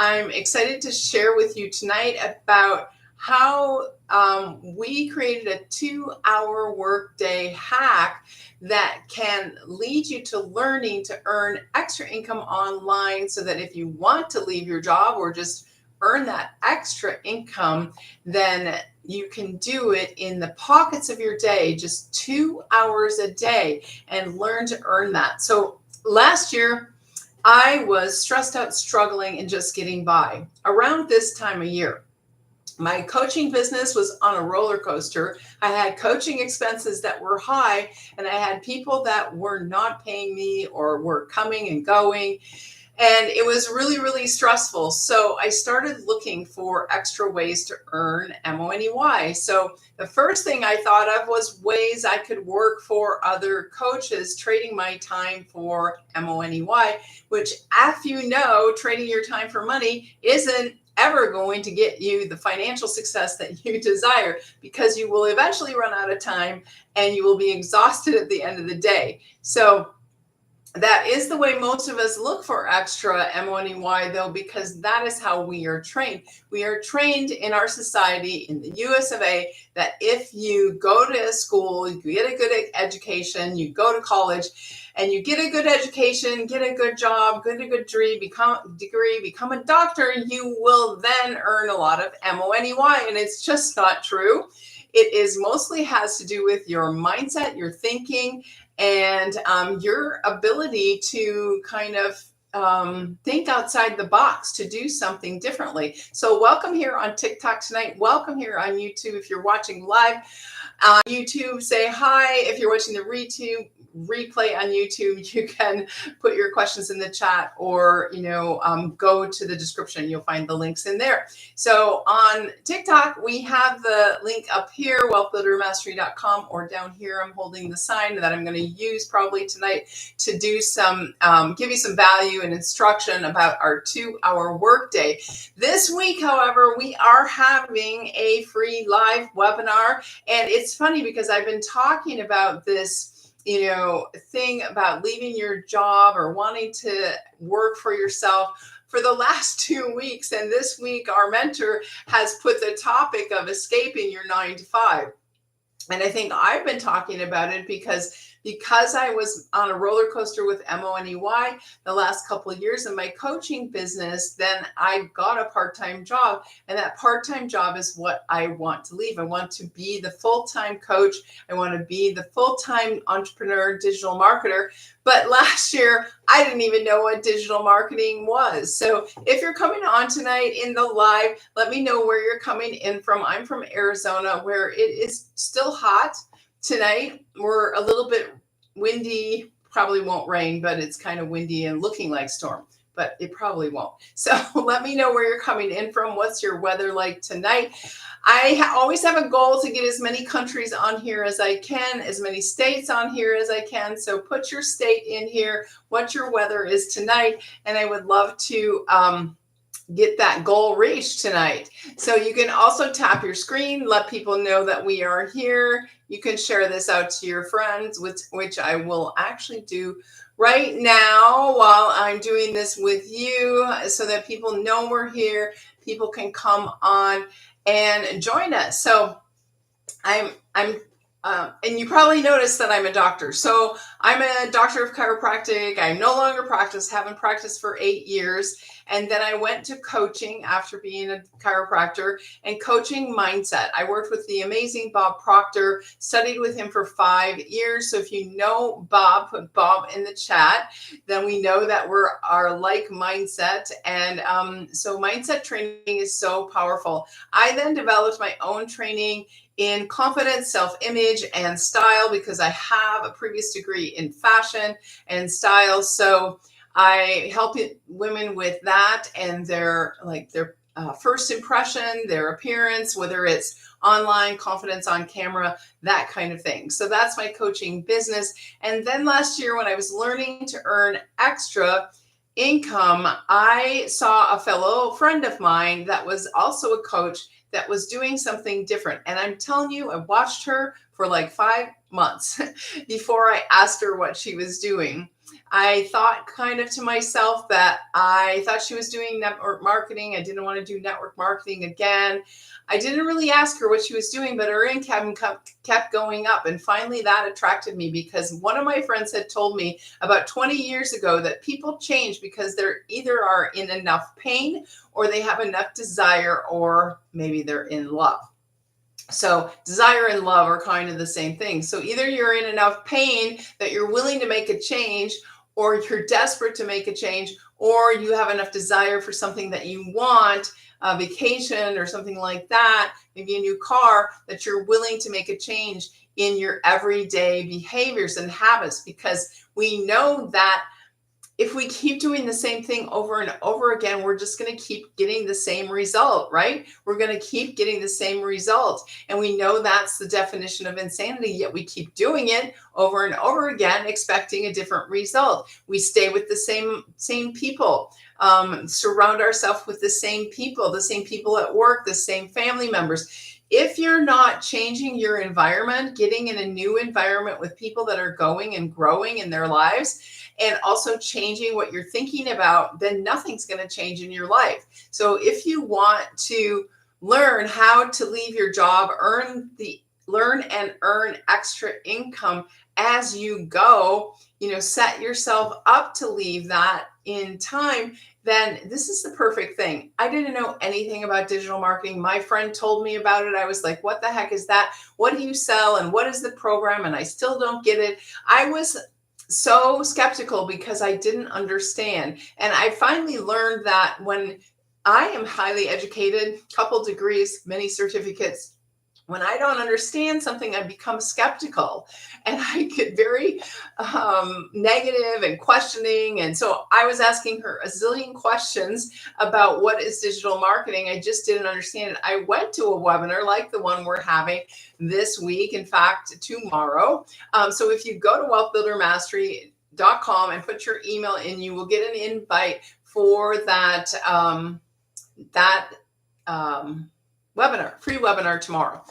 I'm excited to share with you tonight about how we created a 2-hour workday hack that can lead you to learning to earn extra income online so that if you want to leave your job or just earn that extra income, then you can do it in the pockets of your day, just 2 hours a day, and learn to earn that. So last year, I was stressed out, struggling, and just getting by around this time of year. My coaching business was on a roller coaster. I had coaching expenses that were high, and I had people that were not paying me or were coming and going. And it was really, really stressful. So I started looking for extra ways to earn money. So the first thing I thought of was ways I could work for other coaches, trading my time for money, which, if you know, trading your time for money isn't ever going to get you the financial success that you desire, because you will eventually run out of time and you will be exhausted at the end of the day. So that is the way most of us look for extra money, though, because that is how we are trained. We are trained in our society, in the US of A, that if you go to school, you get a good education, you go to college, and you get a good education, get a good job, get a good degree, become a doctor, you will then earn a lot of money. And it's just not true. It is mostly has to do with your mindset, your thinking, and your ability to kind of think outside the box, to do something differently. So welcome here on TikTok tonight. Welcome here on YouTube. If you're watching live on YouTube, say hi. If you're watching the replay on YouTube, you can put your questions in the chat, or go to the description. You'll find the links in there. So on TikTok, we have the link up here, wealthbuildermastery.com, or down here I'm holding the sign that I'm going to use probably tonight to do some give you some value and instruction about our 2-hour workday. This week, however, we are having a free live webinar, and it's funny because I've been talking about this thing about leaving your job or wanting to work for yourself for the last 2 weeks. And this week, our mentor has put the topic of escaping your 9 to 5. And I think I've been talking about it because I was on a roller coaster with money the last couple of years in my coaching business. Then I got a part-time job, and that part-time job is what I want to leave. I want to be the full-time coach. I want to be the full-time entrepreneur, digital marketer. But last year, I didn't even know what digital marketing was. So if you're coming on tonight in the live, let me know where you're coming in from. I'm from Arizona, where it is still hot. Tonight, we're a little bit windy, probably won't rain, but it's kind of windy and looking like storm, but it probably won't. So let me know where you're coming in from. What's your weather like tonight? I always have a goal to get as many countries on here as I can, as many states on here as I can. So put your state in here, what your weather is tonight, and I would love to get that goal reached tonight. So you can also tap your screen, let people know that we are here. You can share this out to your friends, which I will actually do right now while I'm doing this with you, so that people know we're here. People can come on and join us. So and you probably noticed that I'm a doctor. So I'm a doctor of chiropractic. I no longer practice, haven't practiced for 8 years. And then I went to coaching after being a chiropractor, and coaching mindset. I worked with the amazing Bob Proctor, studied with him for 5 years. So if you know Bob, put Bob in the chat. Then we know that we're our like mindset. And so mindset training is so powerful. I then developed my own training in confidence, self-image, and style, because I have a previous degree in fashion and style. So I help women with that and their first impression, their appearance, whether it's online, confidence on camera, that kind of thing. So that's my coaching business. And then last year, when I was learning to earn extra income, I saw a fellow friend of mine that was also a coach that was doing something different. And I'm telling you, I watched her for like 5 months before I asked her what she was doing. I thought kind of to myself that I thought she was doing network marketing. I didn't want to do network marketing again. I didn't really ask her what she was doing, but her income kept going up. And finally, that attracted me because one of my friends had told me about 20 years ago that people change because they're either are in enough pain or they have enough desire, or maybe they're in love. So desire and love are kind of the same thing. So either you're in enough pain that you're willing to make a change, or you're desperate to make a change, or you have enough desire for something that you want, a vacation or something like that, maybe a new car, that you're willing to make a change in your everyday behaviors and habits, because we know that if we keep doing the same thing over and over again, we're just going to keep getting the same result, right? We're going to keep getting the same result. And we know that's the definition of insanity, yet we keep doing it over and over again, expecting a different result. We stay with the same people, surround ourselves with the same people at work, the same family members. If you're not changing your environment, getting in a new environment with people that are going and growing in their lives, and also changing what you're thinking about, then nothing's going to change in your life. So if you want to learn how to leave your job, learn and earn extra income as you go, set yourself up to leave that in time, then this is the perfect thing. I didn't know anything about digital marketing. My friend told me about it. I was like, what the heck is that? What do you sell? And what is the program? And I still don't get it. I was so skeptical because I didn't understand. And I finally learned that when I am highly educated, couple degrees, many certificates, when I don't understand something, I become skeptical and I get very negative and questioning. And so I was asking her a zillion questions about what is digital marketing. I just didn't understand it. I went to a webinar like the one we're having this week, in fact, tomorrow. So if you go to wealthbuildermastery.com and put your email in, you will get an invite for that webinar, free webinar tomorrow.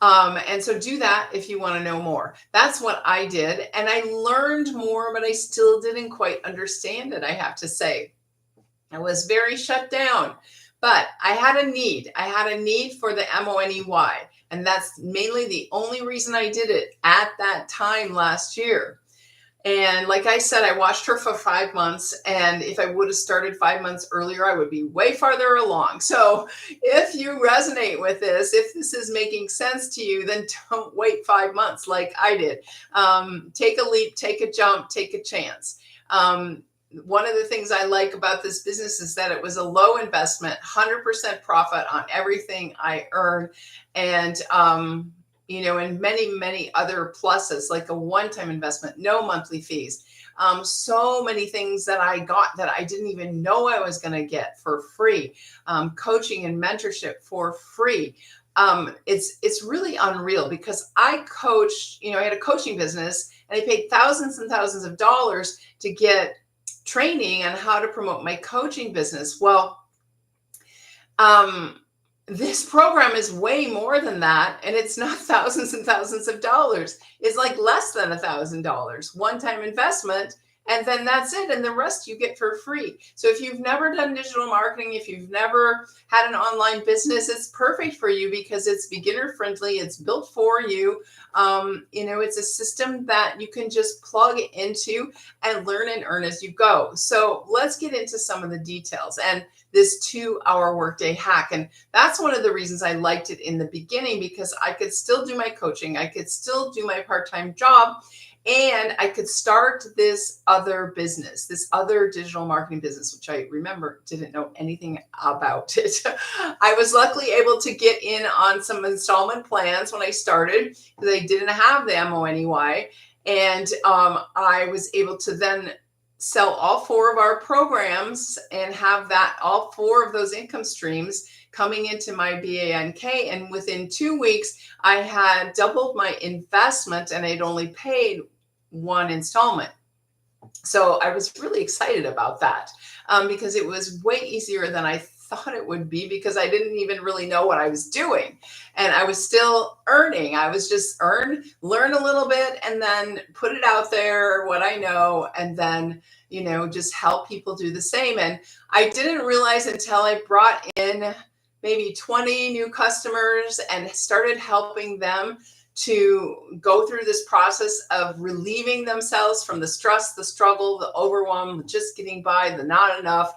And so do that if you want to know more. That's what I did. And I learned more, but I still didn't quite understand it, I have to say. I was very shut down, but I had a need. I had a need for the money. And that's mainly the only reason I did it at that time last year. And like I said, I watched her for 5 months. And if I would have started 5 months earlier, I would be way farther along. So if you resonate with this, if this is making sense to you, then don't wait 5 months like I did. Take a leap, take a jump, take a chance. One of the things I like about this business is that it was a low investment, 100% profit on everything I earn. And, and many, many other pluses, like a one-time investment, no monthly fees. So many things that I got that I didn't even know I was going to get for free. Coaching and mentorship for free. It's really unreal because I coached, I had a coaching business and I paid thousands and thousands of dollars to get training on how to promote my coaching business. Well, this program is way more than that. And it's not thousands and thousands of dollars. It's like less than $1,000 one-time investment. And then that's it. And the rest you get for free. So if you've never done digital marketing, if you've never had an online business, it's perfect for you because it's beginner friendly. It's built for you. It's a system that you can just plug into and learn and earn as you go. So let's get into some of the details and this 2-hour workday hack. And that's one of the reasons I liked it in the beginning, because I could still do my coaching. I could still do my part-time job. And I could start this other business, this other digital marketing business, which I remember didn't know anything about it. I was luckily able to get in on some installment plans when I started because I didn't have the MONEY. And I was able to then sell all 4 of our programs and have all 4 of those income streams coming into my BANK. And within 2 weeks, I had doubled my investment and I'd only paid 1 installment. So I was really excited about that because it was way easier than I thought it would be, because I didn't even really know what I was doing. And I was still earning. I was just learn a little bit and then put it out there, what I know, and then, just help people do the same. And I didn't realize until I brought in maybe 20 new customers and started helping them to go through this process of relieving themselves from the stress, the struggle, the overwhelm, just getting by, the not enough,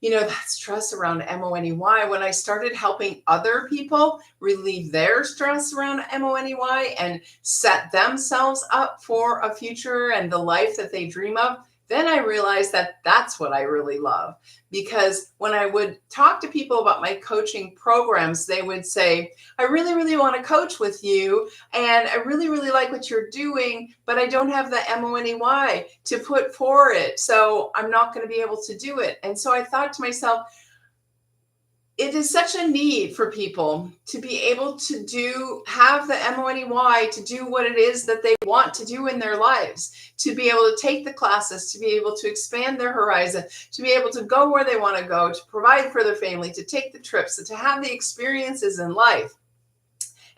that stress around money. When I started helping other people relieve their stress around money and set themselves up for a future and the life that they dream of, then I realized that that's what I really love. Because when I would talk to people about my coaching programs, they would say, I really, really want to coach with you. And I really, really like what you're doing, but I don't have the money to put for it. So I'm not going to be able to do it. And so I thought to myself, it is such a need for people to be able to have the money to do what it is that they want to do in their lives, to be able to take the classes, to be able to expand their horizon, to be able to go where they want to go, to provide for their family, to take the trips, and to have the experiences in life,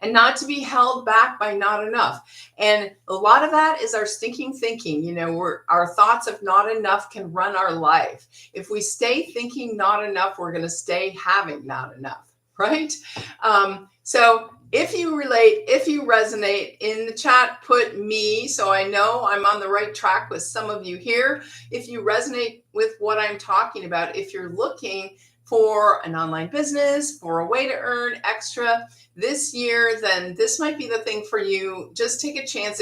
and not to be held back by not enough. And a lot of that is our stinking thinking. Our thoughts of not enough can run our life. If we stay thinking not enough, we're going to stay having not enough, right? So if you relate, if you resonate, in the chat, put me, so I know I'm on the right track with some of you here. If you resonate with what I'm talking about, if you're looking for an online business, for a way to earn extra this year, then this might be the thing for you. Just take a chance.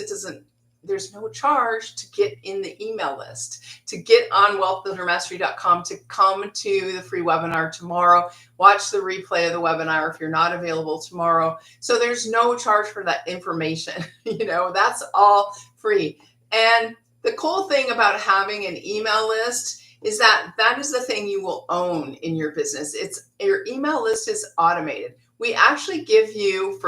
There's no charge to get in the email list, to get on wealthbuildermastery.com, to come to the free webinar tomorrow, watch the replay of the webinar if you're not available tomorrow. So there's no charge for that information. That's all free. And the cool thing about having an email list is that is the thing you will own in your business. Your email list is automated. We actually give you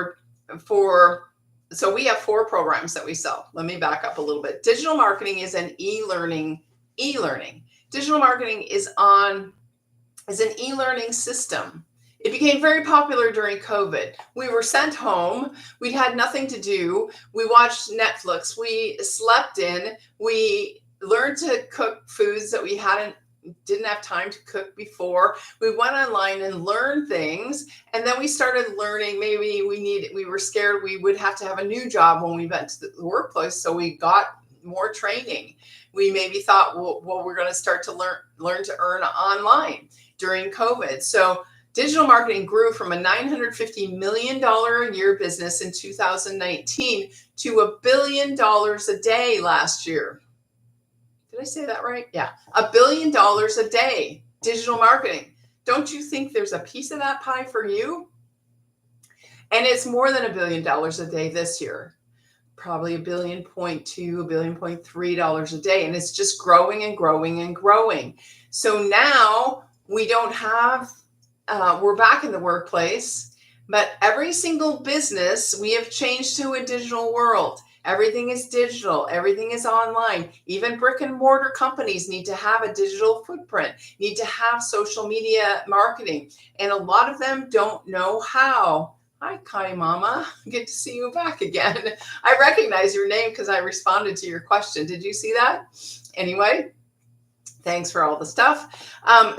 so we have 4 programs that we sell. Let me back up a little bit. Digital marketing is an e-learning. Digital marketing is an e-learning system. It became very popular during COVID. We were sent home. We'd had nothing to do. We watched Netflix. We slept in. We learned to cook foods that we didn't have time to cook before. We went online and learned things. And then we started learning, maybe we were scared we would have to have a new job when we went to the workplace. So we got more training. We maybe thought, well, we're going to start to learn to earn online during COVID. So digital marketing grew from a $950 million a year business in 2019 to $1 billion a day last year. Did I say that right? Yeah. $1 billion a day, digital marketing. Don't you think there's a piece of that pie for you? And it's more than $1 billion a day this year. Probably $1.2 billion, $1.3 billion a day. And it's just growing and growing and growing. So now we don't have, we're back in the workplace, but every single business, we have changed to a digital world. Everything is digital. Everything is online. Even brick and mortar companies need to have a digital footprint, need to have social media marketing. And a lot of them don't know how. Hi, Kai Mama. Good to see you back again. I recognize your name because I responded to your question. Did you see that? Anyway, thanks for all the stuff. I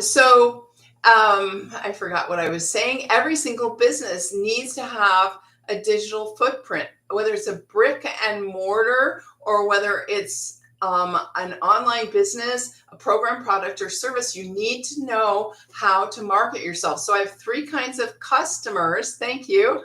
forgot what I was saying. Every single business needs to have a digital footprint, whether it's a brick and mortar or whether it's an online business, a program, product, or service. You need to know how to market yourself. So I have 3 kinds of customers. Thank you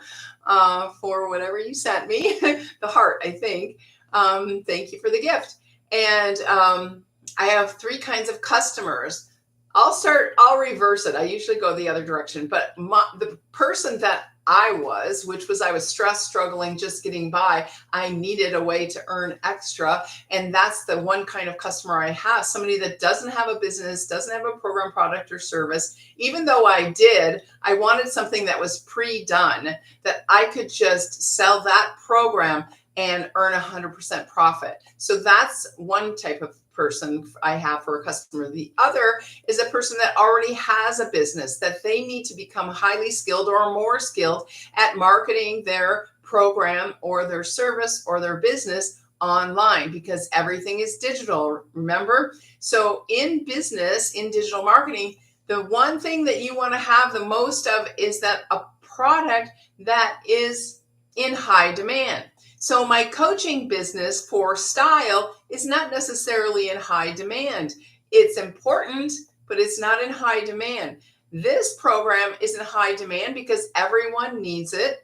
for whatever you sent me. The heart, I think. Thank you for the gift. And I have 3 kinds of customers. I'll reverse it. I usually go the other direction, but the person that I was stressed, struggling, just getting by. I needed a way to earn extra. And that's the one kind of customer I have, somebody that doesn't have a business, doesn't have a program, product, or service. Even though I did, I wanted something that was pre-done, that I could just sell that program and earn 100% profit. So that's one type of person I have for a customer. The other is a person that already has a business that they need to become highly skilled or more skilled at marketing their program or their service or their business online, because everything is digital, remember? So in business, in digital marketing, the one thing that you want to have the most of is that a product that is in high demand. So my coaching business for style is not necessarily in high demand. It's important, but it's not in high demand. This program is in high demand because everyone needs it.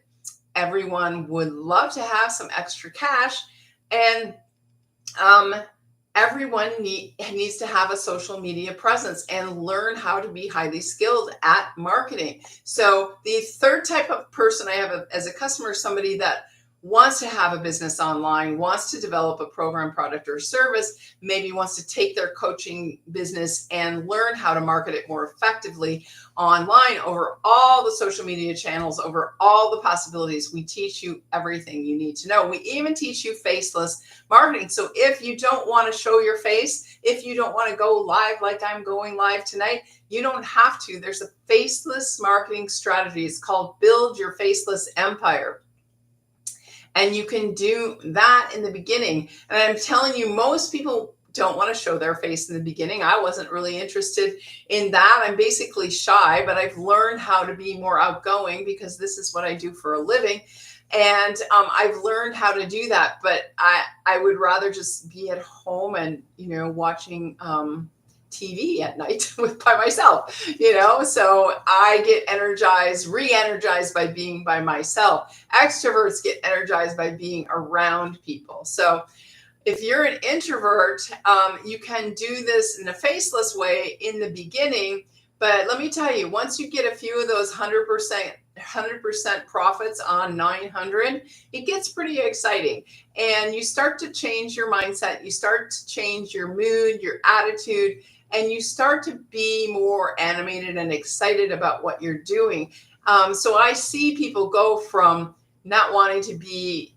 Everyone would love to have some extra cash, and everyone needs to have a social media presence and learn how to be highly skilled at marketing. So the third type of person I have as a customer is somebody that wants to have a business online, wants to develop a program, product, or service, maybe wants to take their coaching business and learn how to market it more effectively online over all the social media channels, over all the possibilities. We teach you everything you need to know. We even teach you faceless marketing. So if you don't want to show your face, if you don't want to go live like I'm going live tonight, you don't have to. There's a faceless marketing strategy. It's called Build Your Faceless Empire. And you can do that in the beginning. And I'm telling you, most people don't want to show their face in the beginning. I wasn't really interested in that. I'm basically shy, but I've learned how to be more outgoing because this is what I do for a living. And I've learned how to do that. But I would rather just be at home and, watching TV at night by myself, so I get re-energized by being by myself. Extroverts get energized by being around people. So if you're an introvert, you can do this in a faceless way in the beginning. But let me tell you, once you get a few of those 100% profits on 900, it gets pretty exciting. And you start to change your mindset. You start to change your mood, your attitude, and you start to be more animated and excited about what you're doing. So I see people go from not wanting to be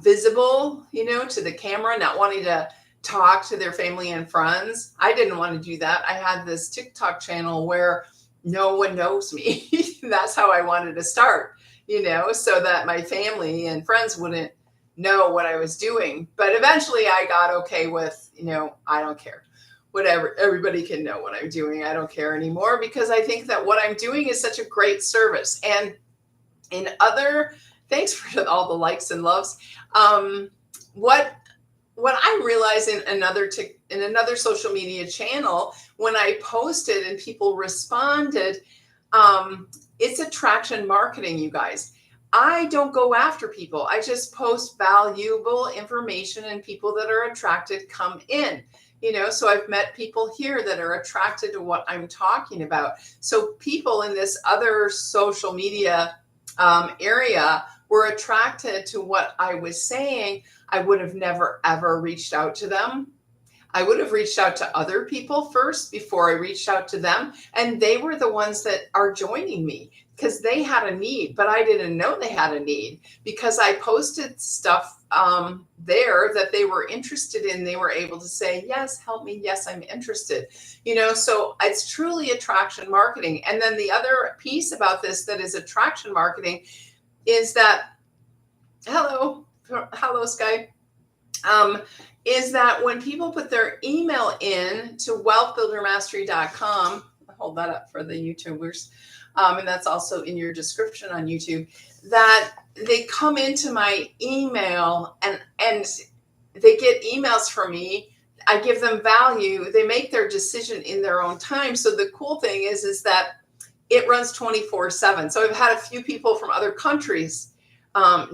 visible, to the camera, not wanting to talk to their family and friends. I didn't want to do that. I had this TikTok channel where no one knows me. That's how I wanted to start, so that my family and friends wouldn't know what I was doing. But eventually I got okay with, I don't care. Whatever, everybody can know what I'm doing. I don't care anymore because I think that what I'm doing is such a great service. And thanks for all the likes and loves. What I realized in another social media channel, when I posted and people responded, it's attraction marketing, you guys. I don't go after people. I just post valuable information, and people that are attracted come in. So I've met people here that are attracted to what I'm talking about. So people in this other social media area were attracted to what I was saying. I would have never, ever reached out to them. I would have reached out to other people first before I reached out to them. And they were the ones that are joining me because they had a need, but I didn't know they had a need because I posted stuff there that they were interested in. They were able to say, yes, help me. Yes, I'm interested. So it's truly attraction marketing. And then the other piece about this that is attraction marketing is that, hello, Sky. Is that when people put their email in to wealthbuildermastery.com, hold that up for the YouTubers, and that's also in your description on YouTube, that they come into my email and they get emails from me. I give them value. They make their decision in their own time. So the cool thing is that it runs 24/7. So I've had a few people from other countries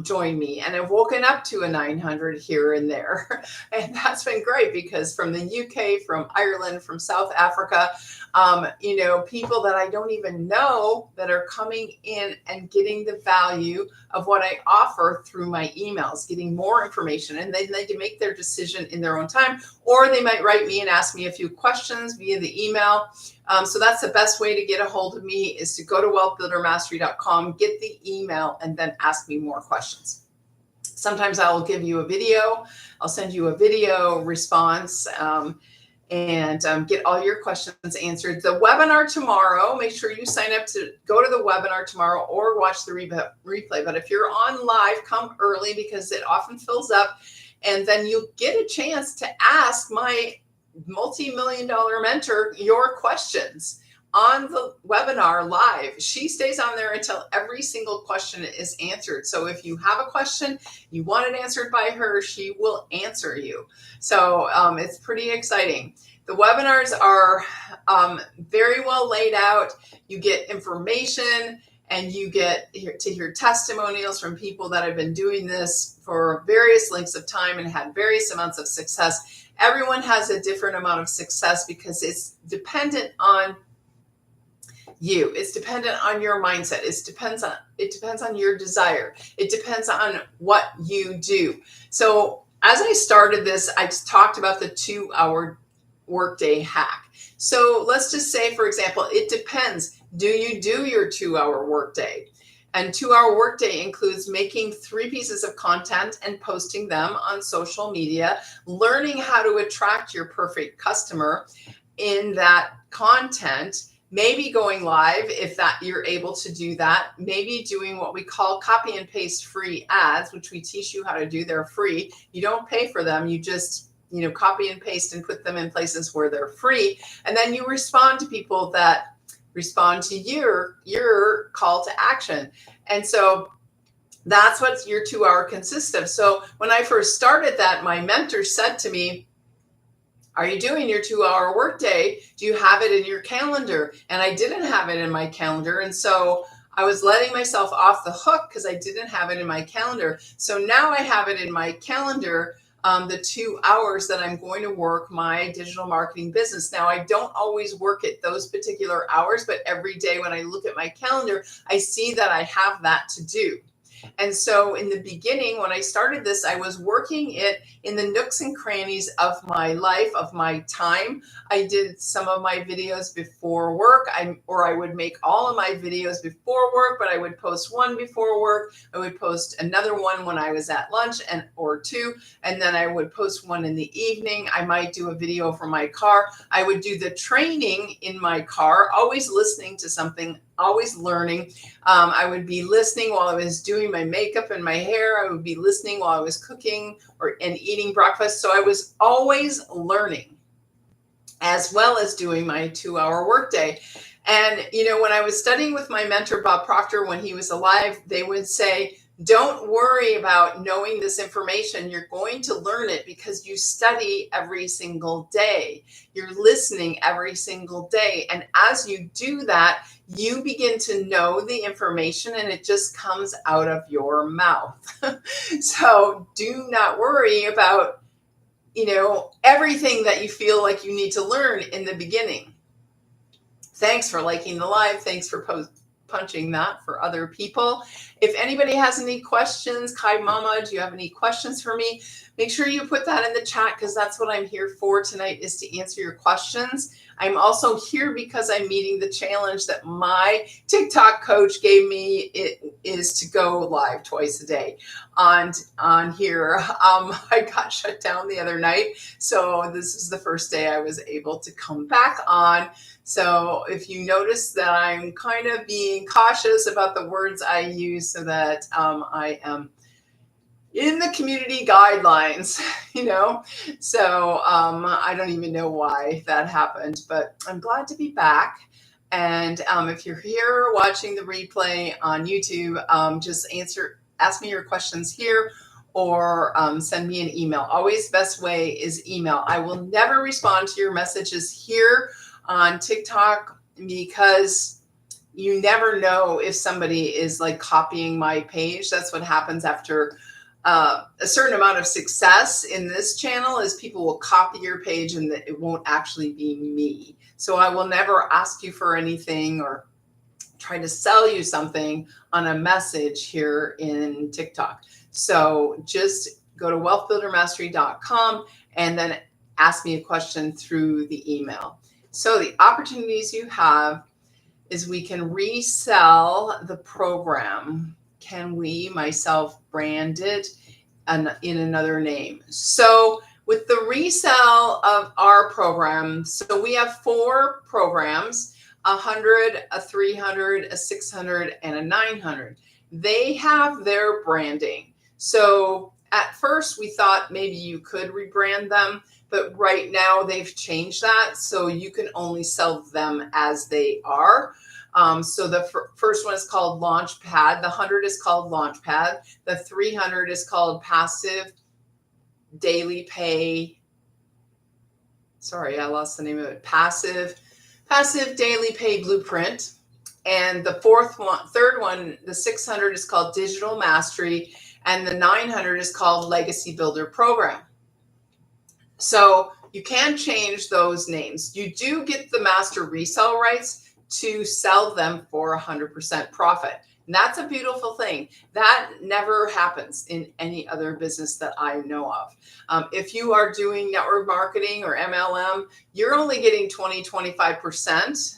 join me, and I've woken up to a 900 here and there. And that's been great because from the UK, from Ireland, from South Africa, people that I don't even know that are coming in and getting the value of what I offer through my emails, getting more information, and they need to make their decision in their own time, or they might write me and ask me a few questions via the email. So that's the best way to get a hold of me, is to go to wealthbuildermastery.com, get the email, and then ask me more questions. Sometimes I'll give you a video. I'll send you a video response and get all your questions answered. The webinar tomorrow, make sure you sign up to go to the webinar tomorrow or watch the replay. But if you're on live, come early because it often fills up. And then you get a chance to ask my multi-million-dollar mentor your questions on the webinar live. She stays on there until every single question is answered. So if you have a question, you want it answered by her, she will answer you. So it's pretty exciting. The webinars are very well laid out. You get information and you get to hear testimonials from people that have been doing this for various lengths of time and had various amounts of success. Everyone has a different amount of success because it's dependent on you. It's dependent on your mindset. It depends on your desire. It depends on what you do. So as I started this, I talked about the 2-hour workday hack. So let's just say, for example, it depends. Do you do your 2-hour workday? And 2-hour workday includes making 3 pieces of content and posting them on social media, learning how to attract your perfect customer in that content, maybe going live if that you're able to do that, maybe doing what we call copy and paste free ads, which we teach you how to do. They're free. You don't pay for them. You just copy and paste and put them in places where they're free. And then you respond to people that respond to your call to action. And so that's what your 2-hour consists of. So when I first started that, my mentor said to me, are you doing your 2-hour workday? Do you have it in your calendar? And I didn't have it in my calendar. And so I was letting myself off the hook because I didn't have it in my calendar. So now I have it in my calendar, the 2 hours that I'm going to work my digital marketing business. Now, I don't always work at those particular hours, but every day when I look at my calendar, I see that I have that to do. And so in the beginning, when I started this, I was working it in the nooks and crannies of my life, of my time. I did some of my videos before work, or I would make all of my videos before work, but I would post one before work. I would post another one when I was at lunch or 2, and then I would post one in the evening. I might do a video from my car. I would do the training in my car, always listening to something, always learning. I would be listening while I was doing my makeup and my hair. I would be listening while I was cooking and eating breakfast. So I was always learning as well as doing my 2-hour workday. And, when I was studying with my mentor, Bob Proctor, when he was alive, they would say, don't worry about knowing this information. You're going to learn it because you study every single day. You're listening every single day. And as you do that, you begin to know the information and it just comes out of your mouth. So do not worry about, everything that you feel like you need to learn in the beginning. Thanks for liking the live. Thanks for punching that for other people. If anybody has any questions, Kai Mama, do you have any questions for me? Make sure you put that in the chat because that's what I'm here for tonight, is to answer your questions. I'm also here because I'm meeting the challenge that my TikTok coach gave me. It is to go live twice a day on here. I got shut down the other night, so this is the first day I was able to come back on. So if you notice that I'm kind of being cautious about the words I use so that I am in the community guidelines, so I don't even know why that happened, but I'm glad to be back. And if you're here watching the replay on YouTube, just ask me your questions here or send me an email. Always best way is email. I will never respond to your messages here on TikTok because you never know if somebody is like copying my page. That's what happens after a certain amount of success in this channel, is people will copy your page and it won't actually be me. So I will never ask you for anything or try to sell you something on a message here in TikTok. So just go to wealthbuildermastery.com and then ask me a question through the email. So the opportunities you have is we can resell the program. Can we, myself, brand it in another name. So with the resale of our program, so we have 4 programs, 100, a 300, a 600, and a 900. They have their branding. So at first we thought maybe you could rebrand them, but right now they've changed that. So you can only sell them as they are. So the first one is called Launchpad. The 100 is called Launchpad. The 300 is called Passive Daily Pay. Sorry, I lost the name of it. Passive Daily Pay Blueprint. And the third one, the 600 is called Digital Mastery, and the 900 is called Legacy Builder Program. So you can change those names. You do get the master resale rights to sell them for 100% profit. And that's a beautiful thing. That never happens in any other business that I know of. If you are doing network marketing or MLM, you're only getting 25%.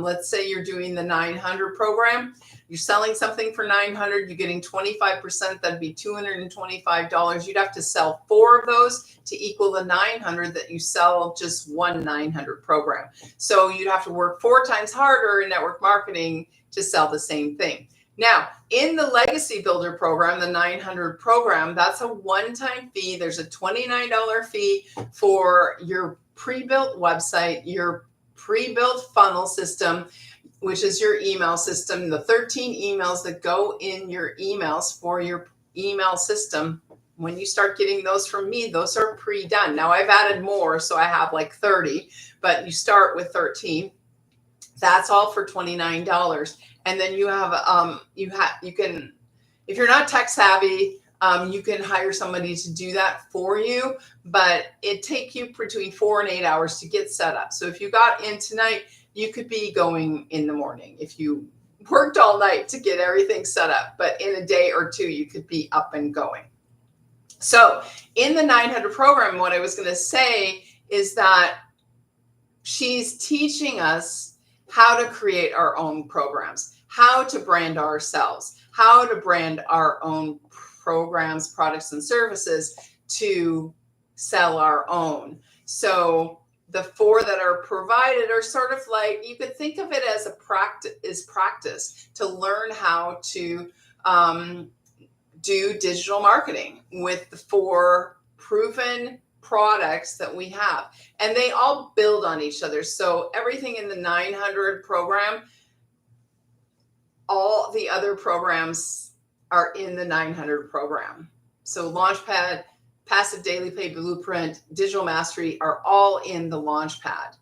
Let's say you're doing the 900 program. You're selling something for 900, you're getting 25%, that'd be $225. You'd have to sell 4 of those to equal the 900 that you sell just one 900 program. So you'd have to work 4 times harder in network marketing to sell the same thing. Now, in the Legacy Builder program, the 900 program, that's a one-time fee. There's a $29 fee for your pre-built website, your pre-built funnel system, which is your email system, the 13 emails that go in your emails for your email system. When you start getting those from me, those are pre-done. Now I've added more, so I have like 30, but you start with 13. That's all for $29. And then you have, you can, if you're not tech savvy, you can hire somebody to do that for you, but it takes you between 4 and 8 hours to get set up. So if you got in tonight, you could be going in the morning if you worked all night to get everything set up, but in a day or 2, you could be up and going. So in the 900 program, what I was going to say is that she's teaching us how to create our own programs, how to brand ourselves, how to brand our own programs, products, and services to sell our own. So the 4 that are provided are sort of like, you could think of it as practice to learn how to do digital marketing with the 4 proven products that we have. And they all build on each other. So everything in the 900 program, all the other programs are in the 900 program. So Launchpad, Passive Daily Pay Blueprint, Digital Mastery are all in the Launchpad.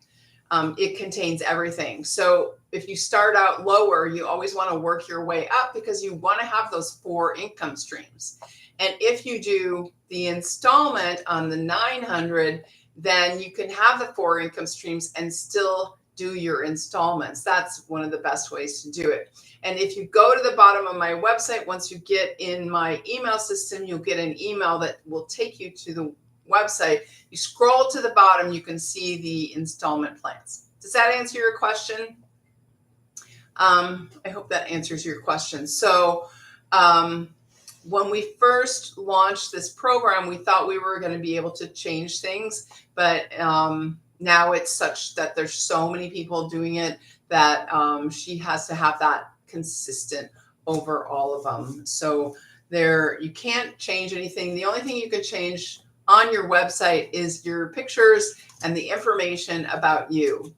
It contains everything. So if you start out lower, you always want to work your way up because you want to have those 4 income streams. And if you do the installment on the 900, then you can have the 4 income streams and still do your installments. That's one of the best ways to do it. And if you go to the bottom of my website, once you get in my email system, you'll get an email that will take you to the website. You scroll to the bottom, you can see the installment plans. Does that answer your question? I hope that answers your question. So when we first launched this program, we thought we were going to be able to change things, but now it's such that there's so many people doing it that she has to have that consistent over all of them. So you can't change anything. The only thing you can change on your website is your pictures and the information about you.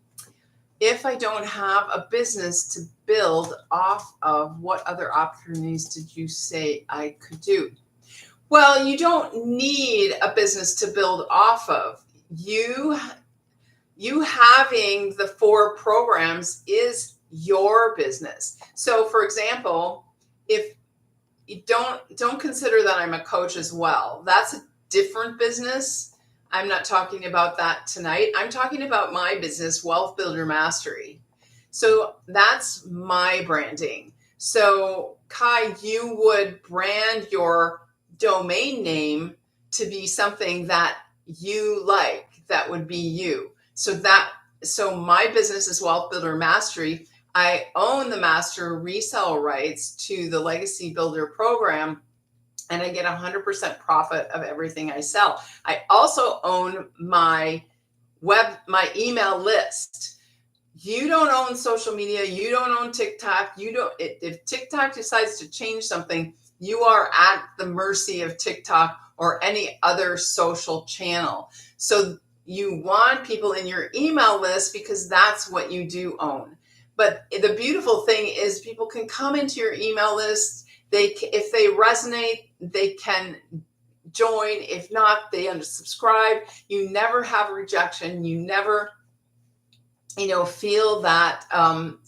If I don't have a business to build off of, what other opportunities did you say I could do? Well, you don't need a business to build off of. You having the 4 programs is your business. So for example, if you don't consider that I'm a coach as well, that's a different business. I'm not talking about that tonight. I'm talking about my business, Wealth Builder Mastery. So that's my branding. So Kai, you would brand your domain name to be something that you like, that would be you. So my business is Wealth Builder Mastery. I own the master resale rights to the Legacy Builder program. and I get 100% profit of everything I sell. I also own my email list. You don't own social media. You don't own TikTok. If TikTok decides to change something, you are at the mercy of TikTok or any other social channel. So you want people in your email list because that's what you do own. But the beautiful thing is people can come into your email list. If they resonate, they can join. If not, they unsubscribe. You never have rejection. You never feel that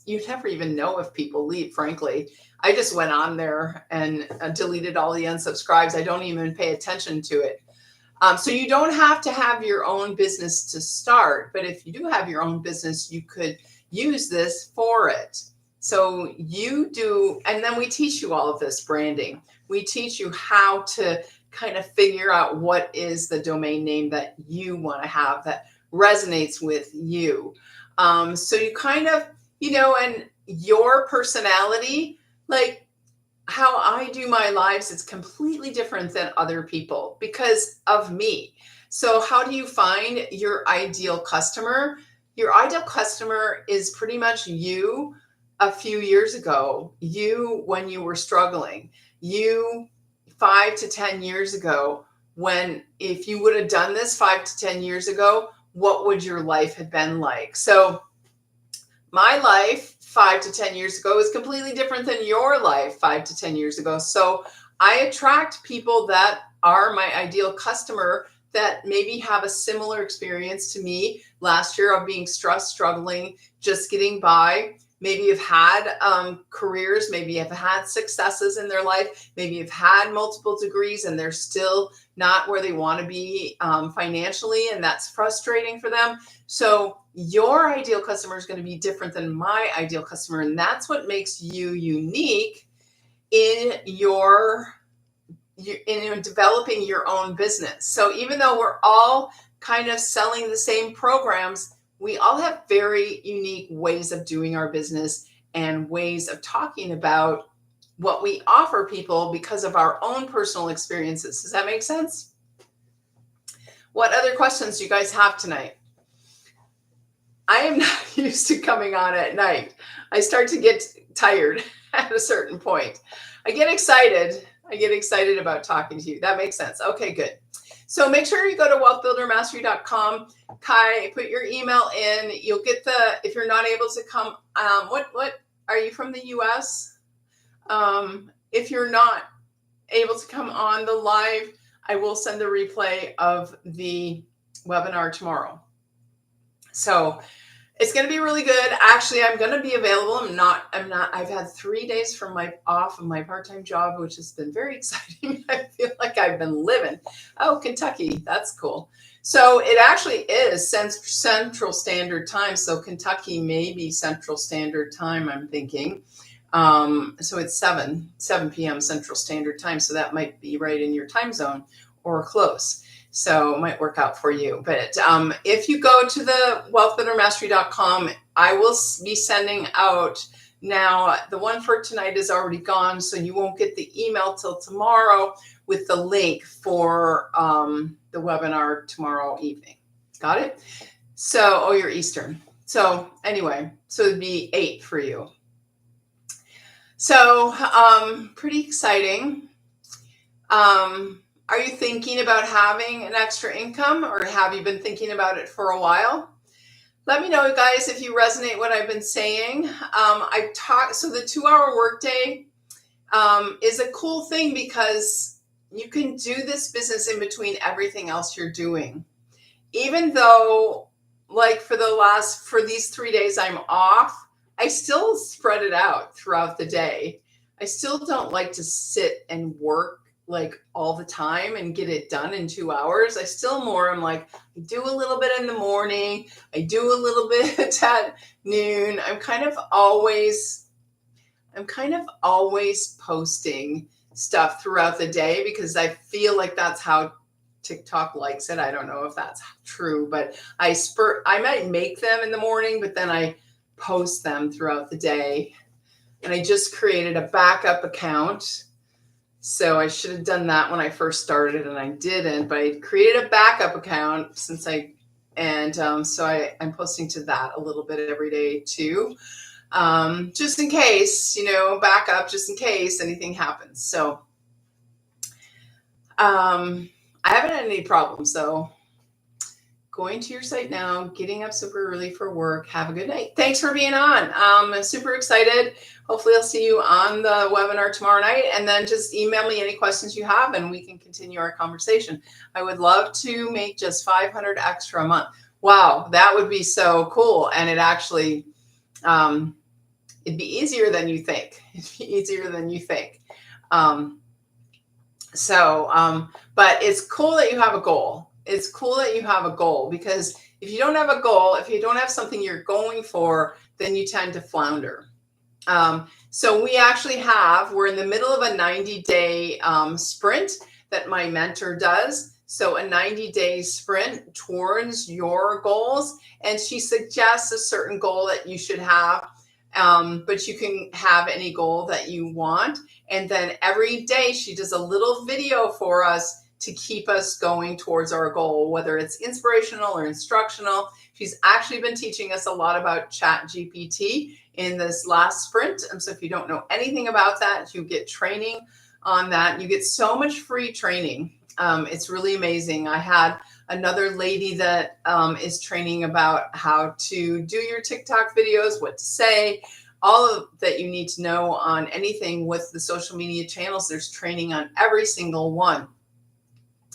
you never even know if people leave, frankly. I just went on there and deleted all the unsubscribes. I don't even pay attention to it. So you don't have to have your own business to start, but if you do have your own business, you could use this for it. So you do, and then we teach you all of this branding. We teach you how to kind of figure out what is the domain name that you want to have that resonates with you. So you kind of, and your personality, like how I do my lives, it's completely different than other people because of me. So how do you find your ideal customer? Your ideal customer is pretty much you a few years ago, you when you were struggling, you 5 to 10 years ago, if you would have done this 5 to 10 years ago, what would your life have been like? So my life 5 to 10 years ago is completely different than your life 5 to 10 years ago. So I attract people that are my ideal customer that maybe have a similar experience to me last year of being stressed, struggling, just getting by. Maybe have had careers, maybe have had successes in their life, maybe have had multiple degrees and they're still not where they want to be financially, and that's frustrating for them. So your ideal customer is going to be different than my ideal customer, and that's what makes you unique in developing your own business. So even though we're all kind of selling the same programs, we all have very unique ways of doing our business and ways of talking about what we offer people because of our own personal experiences. Does that make sense? What other questions do you guys have tonight? I am not used to coming on at night. I start to get tired at a certain point. I get excited about talking to you. That makes sense. Okay, good. So make sure you go to wealthbuildermastery.com. Kai, put your email in. You'll get if you're not able to come, what are you from the US? If you're not able to come on the live, I will send a replay of the webinar tomorrow. So it's going to be really good. Actually, I'm going to be available. I've had 3 days from off of my part-time job, which has been very exciting. I feel like I've been living. Oh, Kentucky. That's cool. So it actually is Central Standard Time. So Kentucky may be Central Standard Time, I'm thinking. So it's 7 p.m. Central Standard Time. So that might be right in your time zone or close. So it might work out for you. But if you go to the wealthbuildermastery.com, I will be sending out now. The one for tonight is already gone, so you won't get the email till tomorrow with the link for the webinar tomorrow evening. Got it? So, you're Eastern. So anyway, so it'd be 8 for you. So pretty exciting. Are you thinking about having an extra income, or have you been thinking about it for a while? Let me know, guys, if you resonate what I've been saying. So the 2-hour workday is a cool thing because you can do this business in between everything else you're doing. Even though, like for these 3 days I'm off, I still spread it out throughout the day. I still don't like to sit and work like all the time and get it done in 2 hours. I'm like, I do a little bit in the morning. I do a little bit at noon. I'm kind of always posting stuff throughout the day because I feel like that's how TikTok likes it. I don't know if that's true, but I might make them in the morning, but then I post them throughout the day. And I just created a backup account So I should have done that when I first started, and I didn't. But I created a backup account I'm posting to that a little bit every day too, just in case, backup, just in case anything happens. So I haven't had any problems though. Going to your site now, getting up super early for work. Have a good night. Thanks for being on. I'm super excited. Hopefully I'll see you on the webinar tomorrow night, and then just email me any questions you have and we can continue our conversation. I would love to make just 500 extra a month. Wow, that would be so cool. And it actually, it'd be easier than you think. It'd be easier than you think. But it's cool that you have a goal. It's cool that you have a goal, because if you don't have a goal, if you don't have something you're going for, then you tend to flounder. So we're in the middle of a 90-day sprint that my mentor does. So a 90-day sprint towards your goals. And she suggests a certain goal that you should have, but you can have any goal that you want. And then every day she does a little video for us to keep us going towards our goal, whether it's inspirational or instructional. She's actually been teaching us a lot about ChatGPT in this last sprint. And so if you don't know anything about that, you get training on that. You get so much free training. It's really amazing. I had another lady that is training about how to do your TikTok videos, what to say, all of that you need to know on anything with the social media channels. There's training on every single one.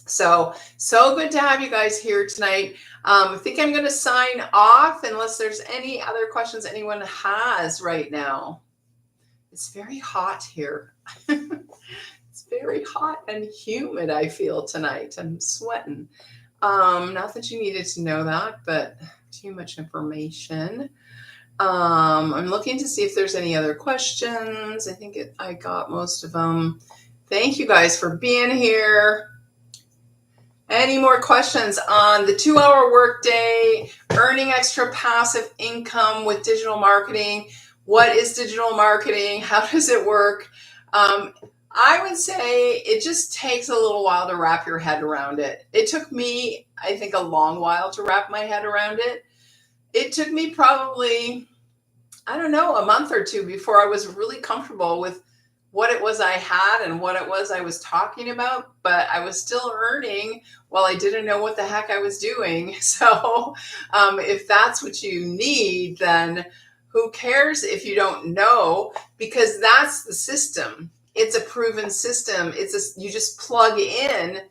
So good to have you guys here tonight. I think I'm going to sign off unless there's any other questions anyone has right now. It's very hot here. It's very hot and humid, I feel, tonight. I'm sweating. Not that you needed to know that, but too much information. I'm looking to see if there's any other questions. I think I got most of them. Thank you guys for being here. Any more questions on the 2-hour workday, earning extra passive income with digital marketing? What is digital marketing? How does it work? I would say it just takes a little while to wrap your head around it. It took me, I think, a long while to wrap my head around it. It took me probably, a month or two before I was really comfortable with what it was I had and what it was I was talking about, but I was still earning while I didn't know what the heck I was doing. So if that's what you need, then who cares if you don't know, because that's the system. It's a proven system. You just plug in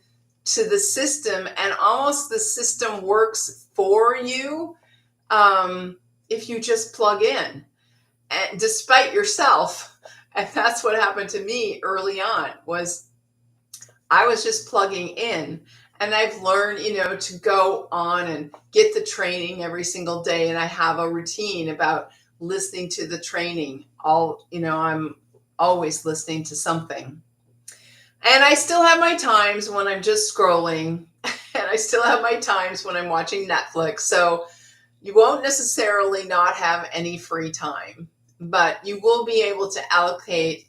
to the system and almost the system works for you if you just plug in, and despite yourself. And that's what happened to me early on, was I was just plugging in. And I've learned, to go on and get the training every single day. And I have a routine about listening to the training. I'm always listening to something. And I still have my times when I'm just scrolling. And I still have my times when I'm watching Netflix. So you won't necessarily not have any free time, but you will be able to allocate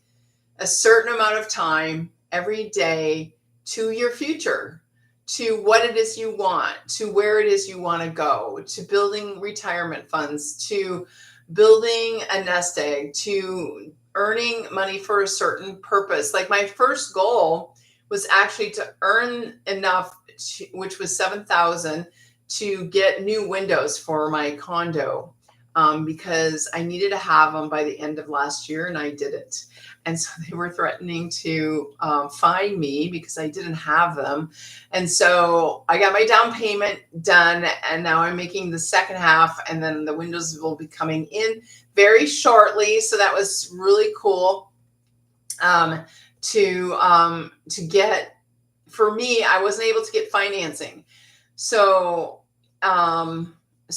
a certain amount of time every day to your future, to what it is you want, to where it is you want to go, to building retirement funds, to building a nest egg, to earning money for a certain purpose. Like my first goal was actually to earn enough, which was $7,000, to get new windows for my condo. Because I needed to have them by the end of last year and I didn't. And so they were threatening to fine me because I didn't have them. And so I got my down payment done, and now I'm making the second half, and then the windows will be coming in very shortly. So that was really cool to get. For me, I wasn't able to get financing. So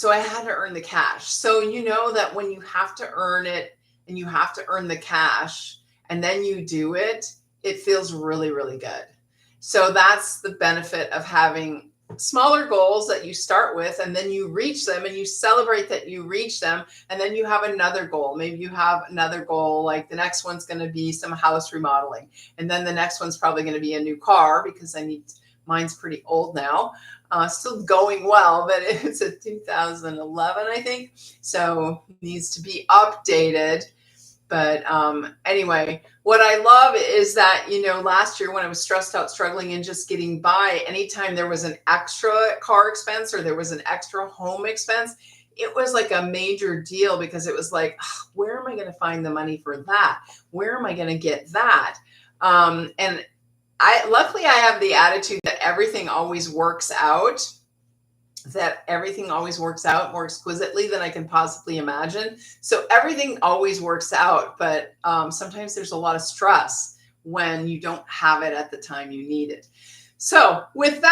I had to earn the cash. So you know that when you have to earn it and you have to earn the cash and then you do it, it feels really, really good. So that's the benefit of having smaller goals that you start with, and then you reach them and you celebrate that you reach them, and then you have another goal. Maybe you have another goal, like the next one's going to be some house remodeling, and then the next one's probably going to be a new car, because mine's pretty old now, still going well, but it's a 2011, I think, so needs to be updated. But anyway, what I love is that, last year when I was stressed out, struggling, and just getting by, anytime there was an extra car expense or there was an extra home expense, it was like a major deal, because it was like, where am I going to find the money for that? Where am I going to get that? And luckily I have the attitude that everything always works out, more exquisitely than I can possibly imagine. So everything always works out, but sometimes there's a lot of stress when you don't have it at the time you need it. So with that,